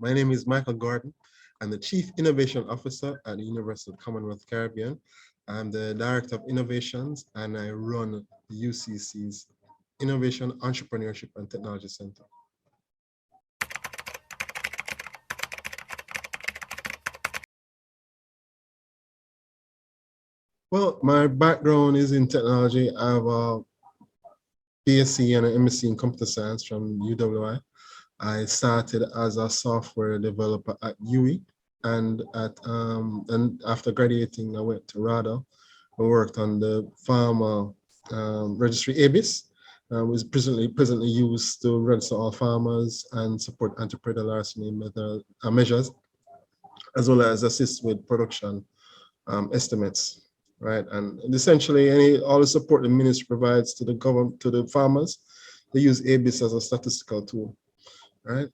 My name is Michael Gordon. I'm the Chief Innovation Officer at the University of Commonwealth Caribbean. I'm the Director of Innovations and I run the UCC's Innovation, Entrepreneurship and Technology Center. Well, my background is in technology. I have a BSc and an MSc in computer science from UWI. I started as a software developer at UE, and after graduating, I went to RADA. I worked on the farmer registry ABIS, was presently used to register all farmers and support anti-predatory larceny measures, as well as assist with production estimates, right? And essentially, all the support the ministry provides to the government, to the farmers, they use ABIS as a statistical tool, right?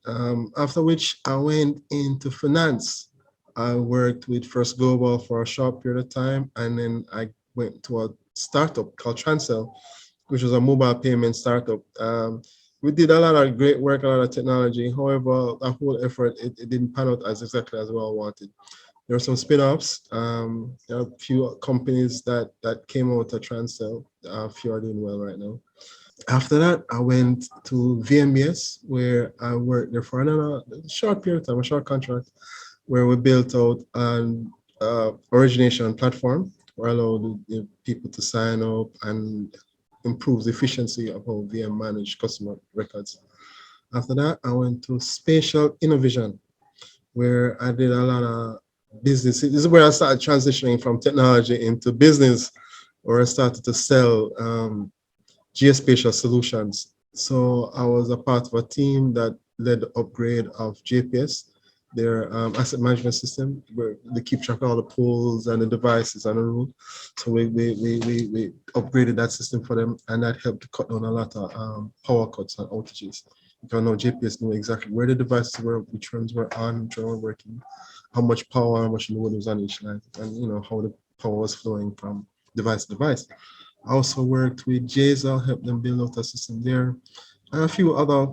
After which I went into finance. I worked with First Global for a short period of time, and then I went to a startup called Transcell, which was a mobile payment startup. We did a lot of great work, a lot of technology. However, the whole effort, it didn't pan out as exactly as well wanted. There were some spin-offs. There are a few companies that came out of Transcell. A few are doing well right now. After that, I went to VMBS, where I worked there for another short period of time, a short contract, where we built out an origination platform where allowed the people to sign up and improve the efficiency of how VM manage customer records. After that, I went to Spatial Innovation, where I did a lot of business. This is where I started transitioning from technology into business, where I started to sell geospatial solutions. So I was a part of a team that led the upgrade of JPS, their asset management system, where they keep track of all the poles and the devices on the road. So we upgraded that system for them, and that helped to cut down a lot of power cuts and outages. Because now JPS knew exactly where the devices were, which ones were on, which ones were working, how much power, how much load was on each line, and how the power was flowing from device to device. I also worked with JSL, helped them build out a system there, and a few other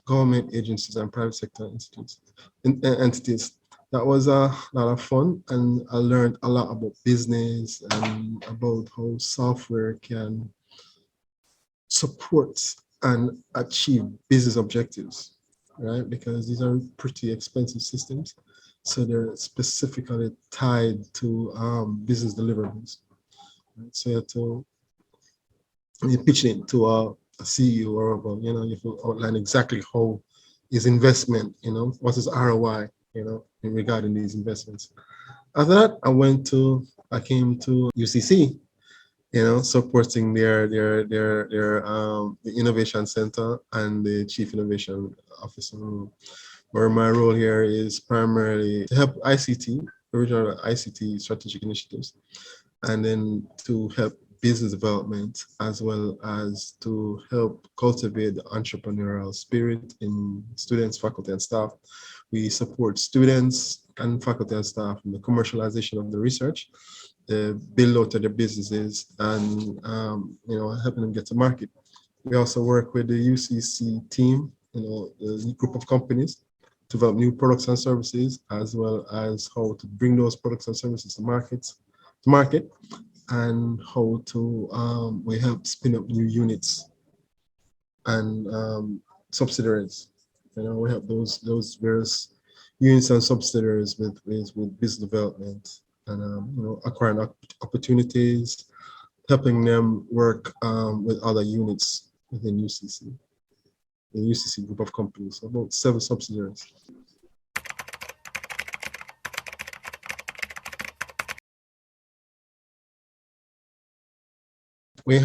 government agencies and private sector entities. That was a lot of fun, and I learned a lot about business and about how software can support and achieve business objectives, right? Because these are pretty expensive systems, so they're specifically tied to business deliverables. Right? So you pitch it to a CEO or above, you have to outline exactly how his investment, what is ROI, regarding these investments. After that, I came to UCC, supporting the innovation center and the chief innovation officer role, where my role here is primarily to help ICT, original ICT strategic initiatives, and then to help business development, as well as to help cultivate the entrepreneurial spirit in students, faculty, and staff. We support students and faculty and staff in the commercialization of the research, the build out of their businesses, and helping them get to market. We also work with the UCC team, the group of companies, to develop new products and services, as well as how to bring those products and services to market, and how to we help spin up new units and subsidiaries. We help those various units and subsidiaries with business development and acquiring opportunities, helping them work with other units within UCC, the UCC group of companies, about 7 subsidiaries. We've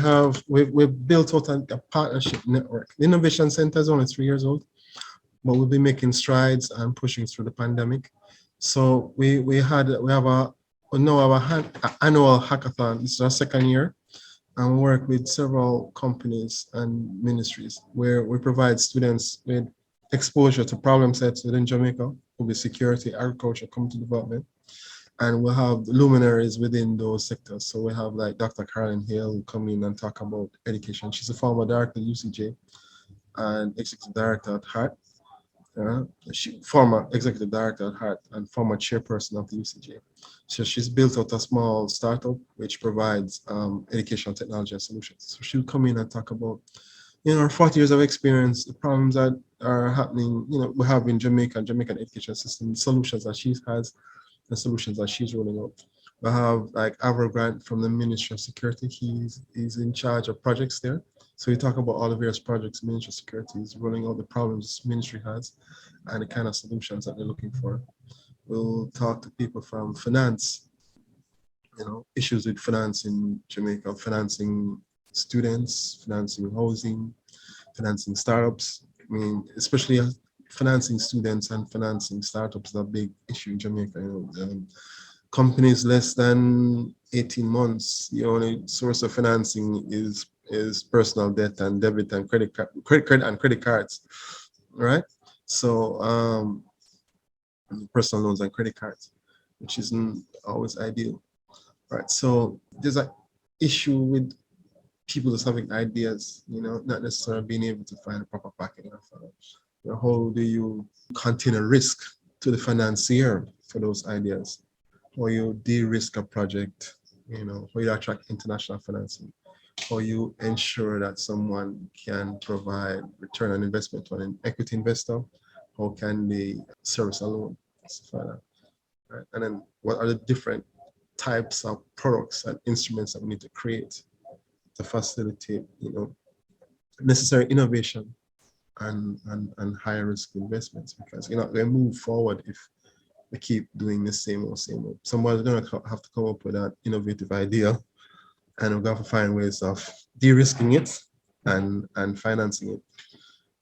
built out a partnership network. The Innovation Center is only 3 years old, but we've been making strides and pushing through the pandemic. So we have our annual hackathon. This is our 2nd year, and we work with several companies and ministries where we provide students with exposure to problem sets within Jamaica, will be security, agriculture, community development. And we'll have luminaries within those sectors. So we have like Dr. Carolyn Hale who come in and talk about education. She's a former director at UCJ and executive director at Hart. Former executive director at heart and former chairperson of the UCJ. So she's built out a small startup which provides educational technology and solutions. So she'll come in and talk about, her 40 years of experience, the problems that are happening, we have in Jamaican education system, solutions that she has, the solutions that she's rolling out. We have like Avro Grant from the Ministry of Security. He's in charge of projects there. So we talk about all the various projects Ministry of Security is rolling out, the problems ministry has, and the kind of solutions that they're looking for. We'll talk to people from finance, issues with finance in Jamaica, financing students, financing housing, financing startups. I mean, especially financing students and financing startups is a big issue in Jamaica. Companies less than 18 months, the only source of financing is personal debt and debit and credit cards, right? So personal loans and credit cards, which isn't always ideal, right? So there's an issue with people just having ideas, not necessarily being able to find a proper backing. How do you contain a risk to the financier for those ideas? How you de-risk a project, how you attract international financing, how you ensure that someone can provide return on investment to an equity investor, how can they service a loan, stuff like that, right? And then what are the different types of products and instruments that we need to create to facilitate, necessary innovation and higher risk investments, because you're not going to move forward if we keep doing the same old. Someone's going to have to come up with an innovative idea, and we're going to find ways of de-risking it and financing it,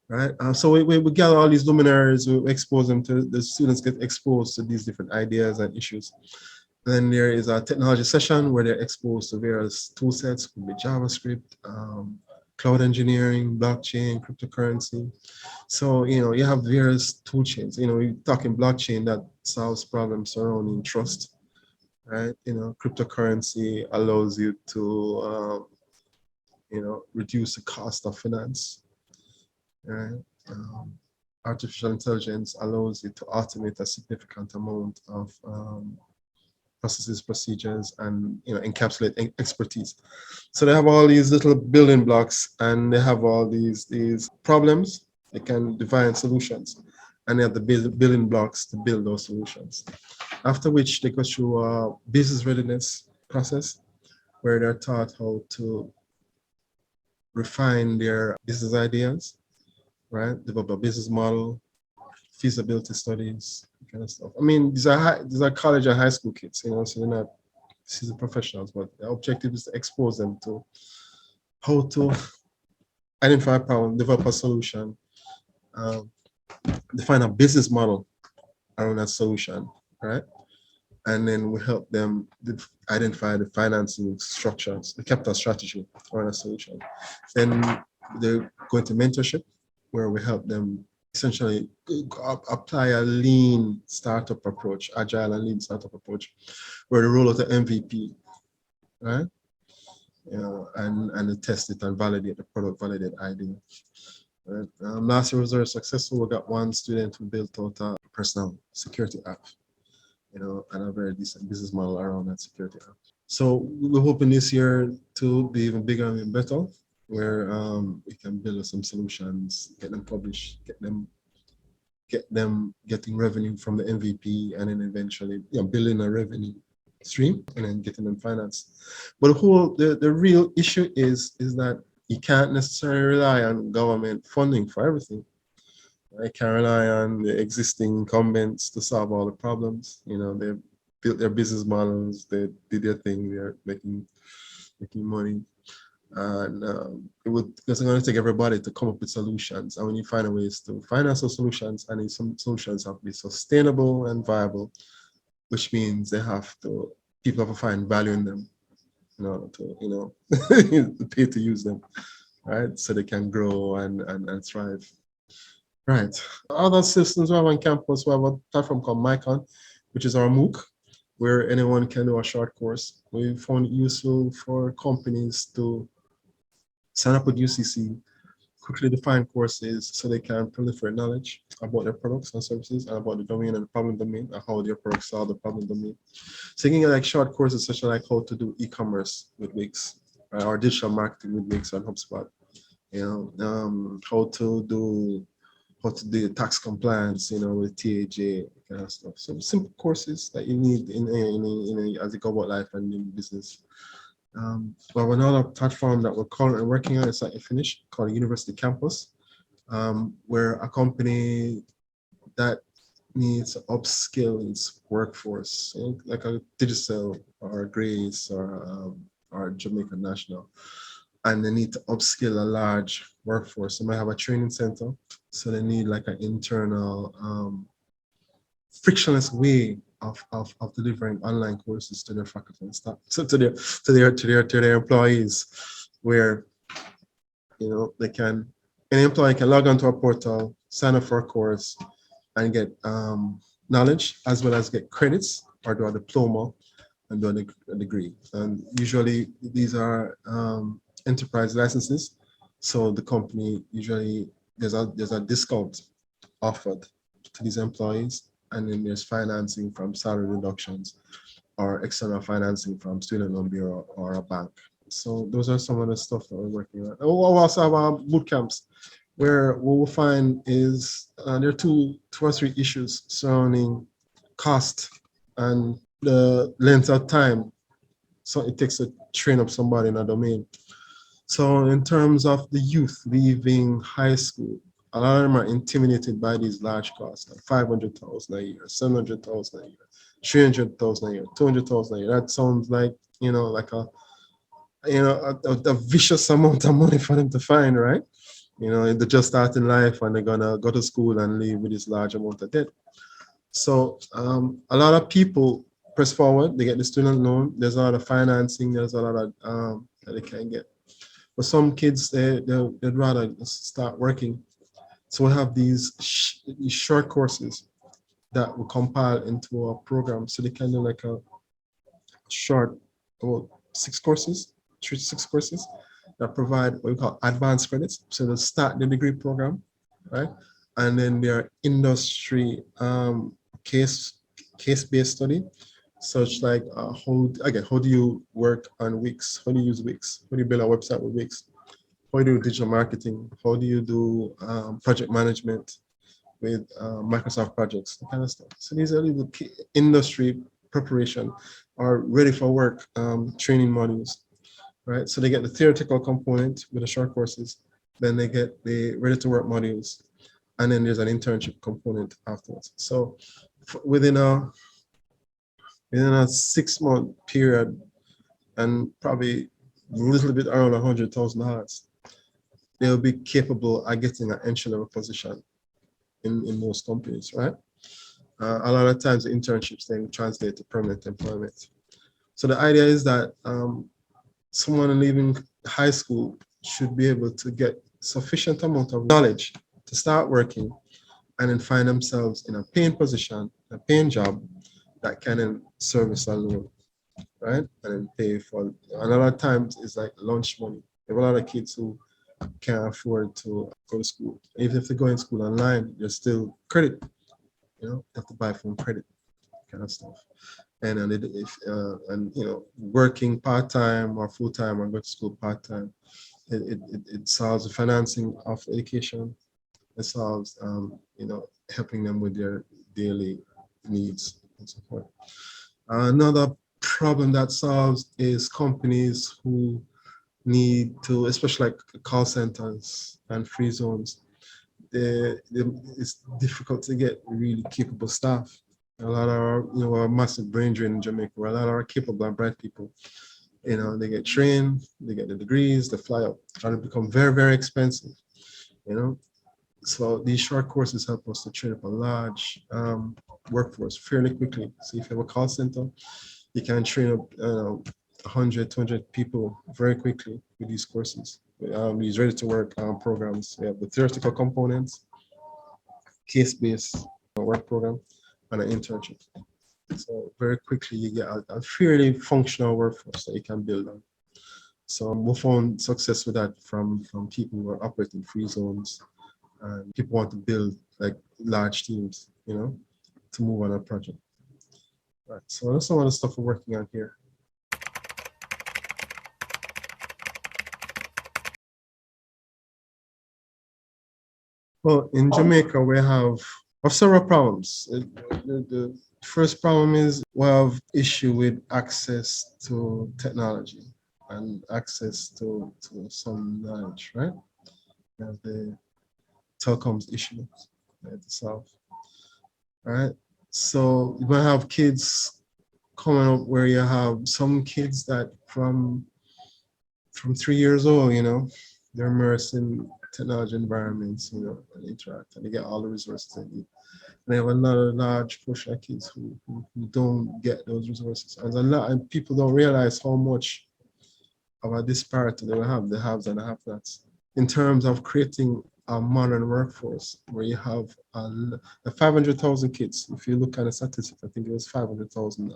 right? So we gather all these luminaries, we expose them to, the students get exposed to these different ideas and issues. Then there is a technology session where they're exposed to various tool sets, could be JavaScript, cloud engineering, blockchain, cryptocurrency. So, you have various tool chains. We're talking blockchain that solves problems surrounding trust, right? Cryptocurrency allows you to, reduce the cost of finance, right? Artificial intelligence allows you to automate a significant amount of processes, procedures, and encapsulate expertise. So they have all these little building blocks, and they have all these problems. They can define solutions, and they have the building blocks to build those solutions. After which they go through a business readiness process, where they're taught how to refine their business ideas, right? Develop a business model, feasibility studies, kind of stuff. I mean, these are college and high school kids, so they're not seasoned professionals, but the objective is to expose them to how to identify a problem, develop a solution, define a business model around that solution, right? And then we help them identify the financing structures, the capital strategy around a solution. Then they go into mentorship, where we help them essentially apply a lean startup approach, agile and lean startup approach, where they roll out the MVP, right? And they test it and validate the product, validate idea. Right? Last year was very successful. We got one student who built out a personal security app, and a very decent business model around that security app. So we're hoping this year to be even bigger and even better, where we can build some solutions, get them published, get them getting revenue from the MVP, and then eventually building a revenue stream and then getting them financed. But the real issue is that you can't necessarily rely on government funding for everything. I can't rely on the existing incumbents to solve all the problems. They built their business models, they did their thing, they're making money. And it's going to take everybody to come up with solutions. And when you find ways to finance those solutions, and some solutions have to be sustainable and viable, which means people have to find value in them in order to pay to use them, right? So they can grow and thrive. Right. Other systems we have on campus, we have a platform called MyCon, which is our MOOC, where anyone can do a short course. We found it useful for companies to sign up with UCC, quickly define courses so they can proliferate knowledge about their products and services and about the domain and the problem domain and how their products solve the problem domain. So you can get like short courses such as like how to do e-commerce with Wix, right, or digital marketing with Wix and HubSpot. How to do tax compliance, with TAJ kind of stuff. So simple courses that you need as you go about life and in business. Well, another platform that we're currently working on is like a finish called University Campus, where a company that needs to upskill its workforce, like a digital or a Grace or Jamaica National, and they need to upskill a large workforce. They might have a training center, so they need like an internal frictionless way of delivering online courses to their faculty and staff, so to their employees, where they can any employee can log onto a portal, sign up for a course, and get knowledge as well as get credits or do a diploma and do a degree. And usually these are enterprise licenses, so the company usually there's a discount offered to these employees, and then there's financing from salary reductions or external financing from student loan bureau or a bank. So those are some of the stuff that we're working on. We'll also have boot camps, where what we'll find is there are two or three issues surrounding cost and the length of time so it takes to train up somebody in a domain. So in terms of the youth leaving high school, a lot of them are intimidated by these large costs, like 500,000 a year, 700,000 a year, 300,000 a year, 200,000 a year. That sounds like, like a vicious amount of money for them to find, right? They're just starting life and they're gonna go to school and leave with this large amount of debt. So a lot of people press forward, they get the student loan, there's a lot of financing, there's a lot of that they can get. But some kids, they'd rather start working. So we have these short courses that we compile into a program. So they can do like a short, about 6 courses, 3 to 6 courses that provide what we call advanced credits. So they'll start the degree program, right? And then there are industry case-based study, such like how do you work on Wix? How do you use Wix? How do you build a website with Wix? How do you do digital marketing? How do you do project management with Microsoft projects, that kind of stuff. So these are the industry preparation or ready for work training modules, right? So they get the theoretical component with the short courses, then they get the ready to work modules, and then there's an internship component afterwards. So within a 6-month period and probably a little bit around $100,000, they'll be capable of getting an entry-level position in most companies, right? A lot of times the internships then translate to permanent employment. So the idea is that someone leaving high school should be able to get sufficient amount of knowledge to start working and then find themselves in a paying position, a paying job that can then service a loan, right? And then pay for, a lot of times it's like lunch money. There are a lot of kids who can't afford to go to school. Even if they go in school online, there's still credit, you have to buy from credit kind of stuff. And working part-time or full-time or go to school part-time, it solves the financing of education. It solves, helping them with their daily needs and so forth. Another problem that solves is companies who need to, especially like call centers and free zones, it's difficult to get really capable staff. A lot of our massive brain drain in Jamaica, where a lot of our capable and bright people, they get trained, they get the degrees, they fly up, and it become very, very expensive, So these short courses help us to train up a large workforce fairly quickly. So if you have a call center, you can train up 100, 200 people very quickly with these courses. These ready to work programs. We have the theoretical components, case-based work program, and an internship. So very quickly you get a fairly functional workforce that you can build on. So we found success with that from people who are operating free zones, and people want to build like large teams, to move on a project. Right. So that's some of the stuff we're working on here. Well, in Jamaica, we have several problems. The first problem is we have issue with access to technology and access to some knowledge, right? We have the telecoms issue to solve, right? So you're gonna have kids coming up where you have some kids that from 3 years old, they're immersed in technology environments, and interact, and they get all the resources they need. And they have another large portion of kids who don't get those resources. And people don't realize how much of a disparity they will have, the haves and the have-nots, in terms of creating a modern workforce where you have 500,000 kids. If you look at the statistics, I think it was 500,000,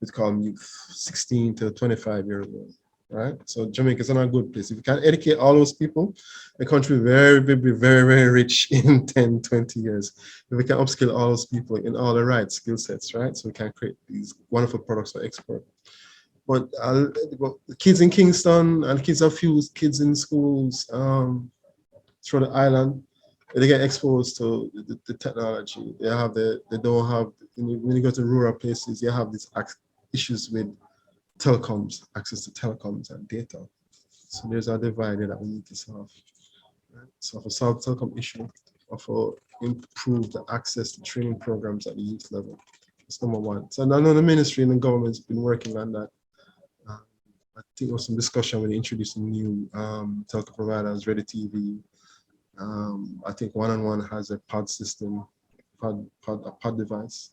we call them youth, 16 to 25 years old. Right? So Jamaica is not a good place. If you can educate all those people, the country will be very, very rich in 10, 20 years. If we can upskill all those people in all the right skill sets, right? So we can create these wonderful products for export. But the kids in Kingston and kids of few kids in schools through the island, they get exposed to the technology. They don't have, when you go to rural places, you have these issues with telecoms, access to telecoms and data. So there's a divide that we need to solve. Right? So for solve the telecom issue, or for improve the access to training programs at the youth level, that's number one. So I know the ministry and the government's been working on that. I think there was some discussion when they introduced new telco providers, Ready TV. I think One has a pod system, a pod device.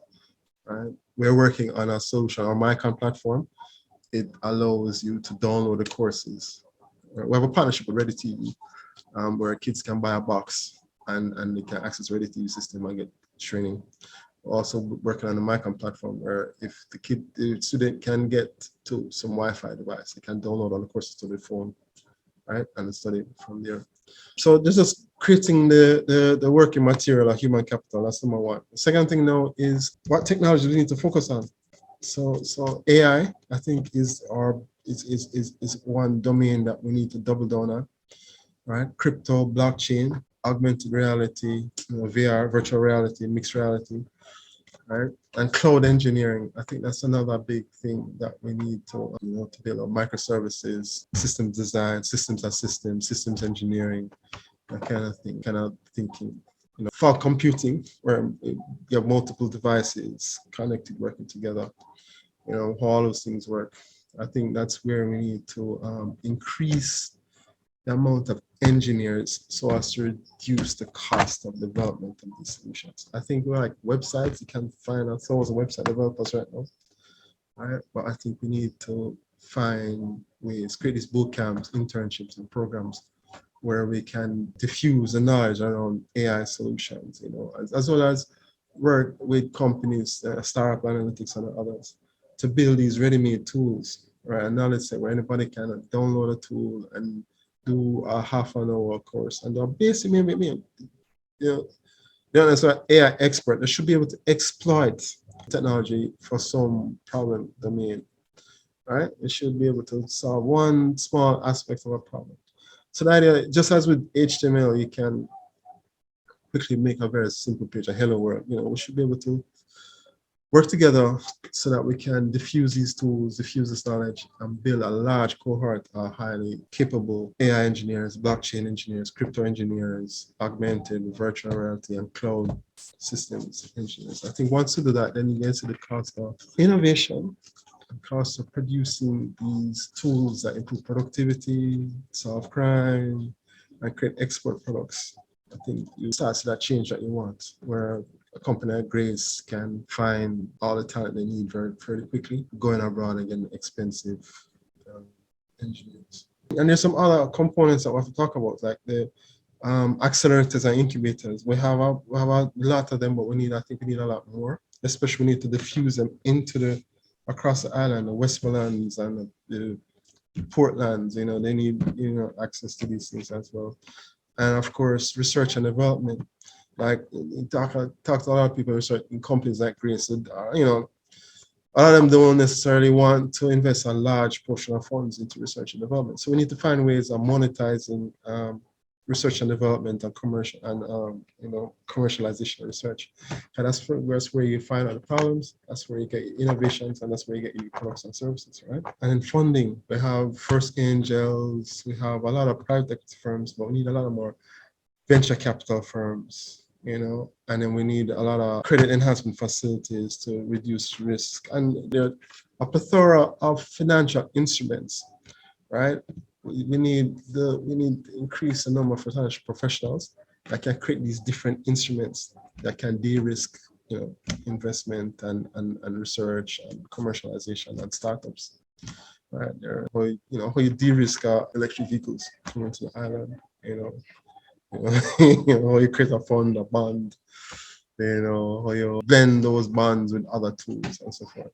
Right? We're working on a solution, our MyCon platform. It allows you to download the courses. We have a partnership with Ready TV, where kids can buy a box and they can access Ready TV system and get training. We're also working on the MyCon platform, where if the student can get to some Wi-Fi device, they can download all the courses to their phone, right, and study from there. So this is creating the working material of human capital. That's number one. The second thing now is what technology we need to focus on. So AI, I think, is one domain that we need to double down on, right? Crypto, blockchain, augmented reality, VR, virtual reality, mixed reality, right? And cloud engineering. I think that's another big thing that we need to, to build microservices, systems design, systems as systems engineering, that kind of thing, kind of thinking. Fog computing, where you have multiple devices connected, working together. How all those things work. I think that's where we need to increase the amount of engineers so as to reduce the cost of development of these solutions. I think we're like websites, you can find 1,000 website developers right now. Right? But I think we need to find ways, create these boot camps, internships, and programs where we can diffuse the knowledge around AI solutions, as well as work with companies, startup analytics and others, to build these ready-made tools, right? And now let's say where anybody can download a tool and do a half an hour course, and they're basically maybe, as an AI expert, they should be able to exploit technology for some problem domain, right? They should be able to solve one small aspect of a problem. So the idea, just as with HTML, you can quickly make a very simple page, a hello world. We should be able to work together so that we can diffuse these tools, diffuse this knowledge, and build a large cohort of highly capable AI engineers, blockchain engineers, crypto engineers, augmented, virtual reality, and cloud systems engineers. I think once you do that, then you get to the cost of innovation, the cost of producing these tools that improve productivity, solve crime, and create export products. I think you start to see that change that you want, where a company like Grace can find all the talent they need very, very quickly, going abroad and getting expensive engineers. And there's some other components that we have to talk about, like the accelerators and incubators. We have a lot of them, but I think we need a lot more. Especially we need to diffuse them across the island, the Westmorelands and the portlands, they need, access to these things as well. And of course, research and development. Like, talk to a lot of people research in companies like Grace, a lot of them don't necessarily want to invest a large portion of funds into research and development. So we need to find ways of monetizing research and development and commercialization of research. And that's where you find out the problems, that's where you get your innovations, and that's where you get your products and services, right? And in funding, we have first angels, we have a lot of private equity firms, but we need a lot of more venture capital firms, and then we need a lot of credit enhancement facilities to reduce risk. And there are a plethora of financial instruments, right? We need to increase the number of financial professionals that can create these different instruments that can de-risk, investment and research and commercialization and startups. Right there, how you de-risk electric vehicles coming to the island, how you create a fund, a bond, how you blend those bonds with other tools and so forth.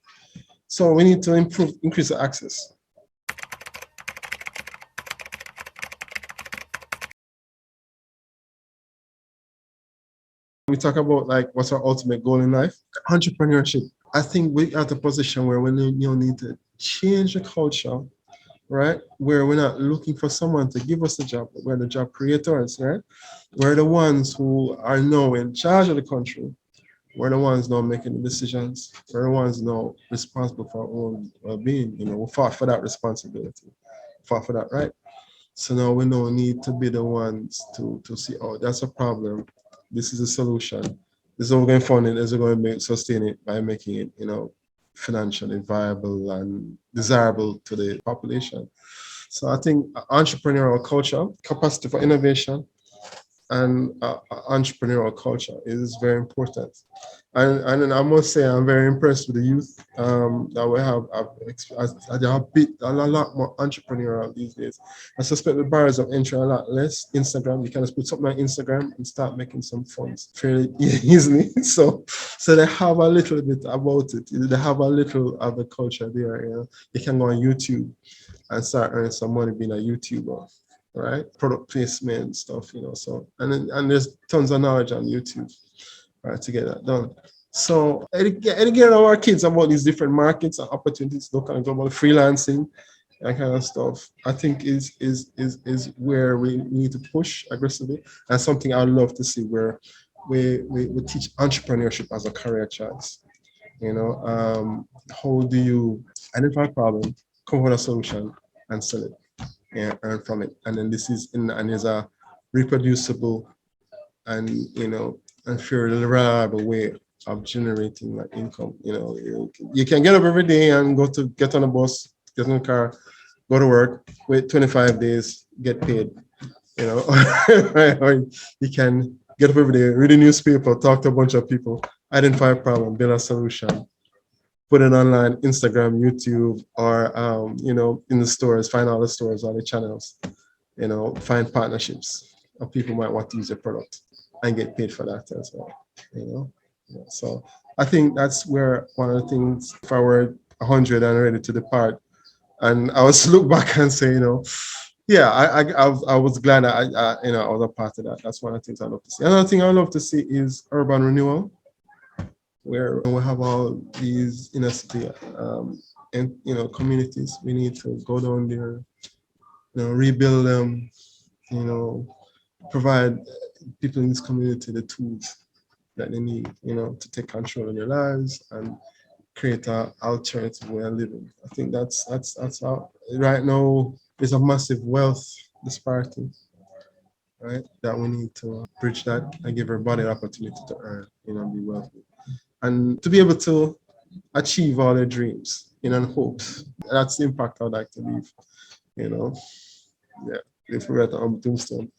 So we need to increase the access. We talk about what's our ultimate goal in life, entrepreneurship. I think we're at a position where we need to change the culture, right? Where we're not looking for someone to give us the job, but we're the job creators, right? We're the ones who are now in charge of the country. We're the ones now making the decisions. We're the ones now responsible for our own well-being. We fought for that responsibility, fought for that right. So now we don't need to be the ones to see, oh, that's a problem. This is a solution. This is how we're going to fund it. This is how we're going to sustain it by making it, financially viable and desirable to the population. So I think entrepreneurial culture, capacity for innovation, and entrepreneurial culture is very important. And I must say, I'm very impressed with the youth that we have. They are a lot more entrepreneurial these days. I suspect the barriers of entry are a lot less. Instagram, you can just put something on Instagram and start making some funds fairly easily. So they have a little bit about it. They have a little of the culture there. You can go on YouTube and start earning some money being a YouTuber. Right, product placement stuff, So and there's tons of knowledge on YouTube, right, to get that done. So educating our kids about these different markets and opportunities, kind of global freelancing, that kind of stuff, I think is where we need to push aggressively. And something I'd love to see where we teach entrepreneurship as a career choice. How do you identify a problem, come up with a solution, and sell it? And earn from it, and then this is and is a reproducible and and fairly reliable way of generating income. You can get up every day and get on a bus, get in a car, go to work, wait 25 days, get paid. Or you can get up every day, read a newspaper, talk to a bunch of people, identify a problem, build a solution, put it online, Instagram, YouTube, or in the stores, find all the stores, all the channels, find partnerships of people who might want to use your product and get paid for that as well. So I think that's where one of the things, if I were 100 and ready to depart, and I was to look back and say, yeah, I was glad that I was a part of that. That's one of the things I love to see. Another thing I love to see is urban renewal, where we have all these inner city and communities. We need to go down there, rebuild them, provide people in this community the tools that they need, to take control of their lives and create an alternative way of living. I think that's how right now there's a massive wealth disparity, right? That we need to bridge that and give everybody the opportunity to earn, be wealthy. And to be able to achieve all their dreams, and hopes. That's the impact I'd like to leave, Yeah, if we're at the tombstone,